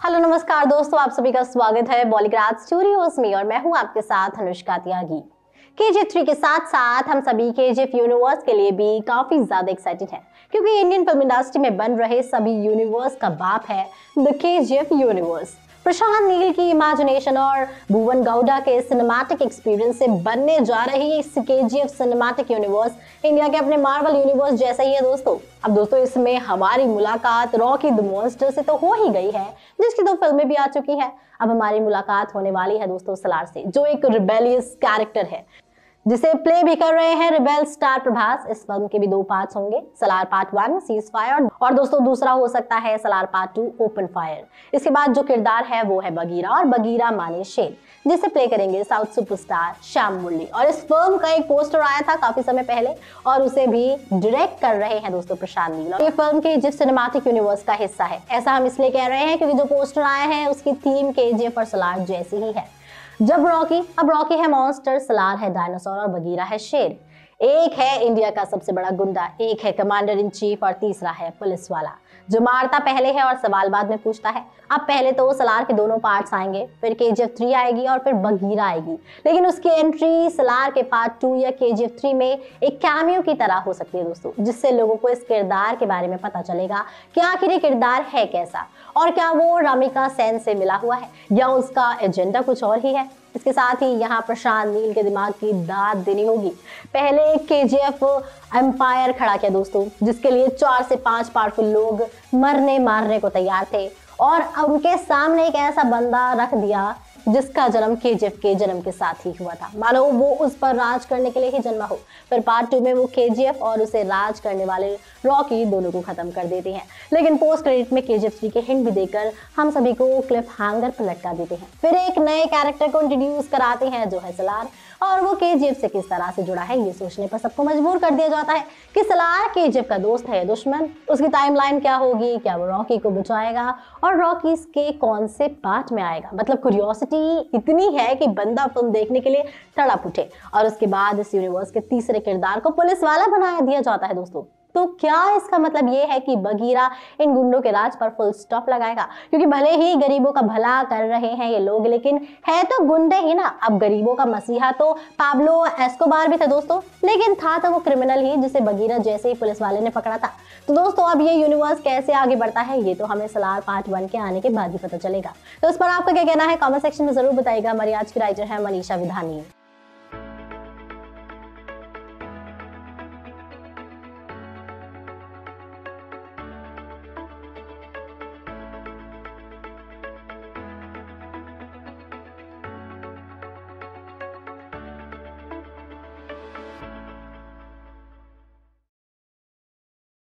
Hello नमस्कार दोस्तों, आप सभी का स्वागत है बॉलीग्राज स्टूडियोज में और मैं हूं आपके साथ अनुष्का त्यागी। केजीएफ 3 के साथ साथ हम सभी केजीएफ यूनिवर्स के लिए भी काफी ज्यादा एक्साइटेड हैं क्योंकि इंडियन फिल्म इंडस्ट्री में बन रहे सभी यूनिवर्स का बाप है the KGF universe. Prashanth Neel की इमेजिनेशन और भुवन गौड़ा के सिनेमैटिक एक्सपीरियंस से बनने जा रही इस केजीएफ सिनेमैटिक यूनिवर्स इंडिया के अपने मार्वल यूनिवर्स जैसा ही है दोस्तों। अब दोस्तों इसमें हमारी मुलाकात रॉकी द मॉन्स्टर से तो हो ही गई है, जिसकी 2 फिल्में भी आ चुकी है। अब हमारी मुलाकात होने वाली है दोस्तों सलार से, जो एक रिबेलियस कैरेक्टर है जिसे प्ले भी कर रहे हैं रिबेल स्टार प्रभास। इस फिल्म के भी 2 पार्ट्स होंगे, सलार पार्ट 1 सीज फायर और दोस्तों दूसरा हो सकता है सलार पार्ट 2 ओपन फायर। इसके बाद जो किरदार है वो है बगीरा और बगीरा माने शेर, जिसे प्ले करेंगे साउथ सुपरस्टार श्याम मुरली। और इस फिल्म का एक पोस्टर आया था काफी समय पहले और उसे भी डायरेक्ट कर रहे हैं दोस्तों प्रशांत नील। और ये फिल्म के जिस सिनेमैटिक यूनिवर्स का हिस्सा है, ऐसा हम इसलिए कह रहे हैं क्योंकि जो पोस्टर आया है उसकी थीम केजीएफ और सलार जैसी ही है। अब रॉकी है मॉन्स्टर, सलार है डायनासोर और बगीरा है शेर। एक है इंडिया का सबसे बड़ा गुंडा, एक है कमांडर इन चीफ और तीसरा है पुलिस वाला जो मारता पहले है और सवाल बाद में पूछता है। अब पहले तो सलार के दोनों पार्ट्स आएंगे, फिर केजीएफ 3 आएगी और फिर बगीरा आएगी, लेकिन उसकी एंट्री सलार के पार्ट 2 या केजीएफ 3 में एक कैमियो की तरह हो सकती है दोस्तों, जिससे लोगों को इस किरदार के बारे में पता चलेगा कि आखिर ये किरदार है कैसा और क्या वो रामिका सेन से मिला हुआ है या उसका एजेंडा कुछ और ही है। इसके साथ ही यहाँ प्रशांत नील के दिमाग की दाद देनी होगी। पहले एक केजीएफ एम्पायर खड़ा किया दोस्तों, जिसके लिए 4 से 5 पावरफुल लोग मरने मारने को तैयार थे और उनके सामने एक ऐसा बंदा रख दिया जिसका जन्म केजीएफ के जन्म के साथ ही हुआ था, मानो वो उस पर राज करने के लिए ही जन्मा हो। फिर पार्ट 2 में वो केजीएफ और उसे राज करने वाले रॉकी दोनों को खत्म कर देते हैं, लेकिन पोस्ट क्रेडिट में केजीएफ 3 के हिंट भी देकर हम सभी को क्लिफ हैंगर पर लटका देते हैं। फिर एक नए कैरेक्टर को इंट्रोड्यूस कराते हैं जो है सलार, और वो केजीएफ से किस तरह से जुड़ा है ये सोचने पर सबको मजबूर कर दिया जाता है कि सलार केजीएफ का दोस्त है दुश्मन। उसकी टाइमलाइन क्या होगी, क्या वो रॉकी को बचाएगा और रॉकी के कौन से पार्ट में आएगा। मतलब क्यूरियोसिटी इतनी है कि बंदा फिल्म देखने के लिए तड़प उठे। और उसके बाद इस यूनिवर्स के तीसरे किरदार को पुलिस वाला बना दिया जाता है दोस्तों। तो क्या इसका मतलब ये है कि बगीरा इन गुंडों के राज पर फुल स्टॉप लगाएगा? क्योंकि भले ही गरीबों का भला कर रहे हैं ये लोग, लेकिन है तो गुंडे ही ना। अब गरीबों का मसीहा तो पाब्लो एस्कोबार भी था दोस्तों, लेकिन था तो वो क्रिमिनल ही जिसे बगीरा जैसे ही पुलिस वाले ने पकड़ा था। तो दोस्तों अब ये यूनिवर्स कैसे आगे बढ़ता है ये तो हमें सलार पार्ट 1 के आने के बाद ही पता चलेगा। तो इस पर आपका क्या कहना है कमेंट सेक्शन में जरूर बताइएगा। हमारी आज की राइटर है मनीषा विधानी।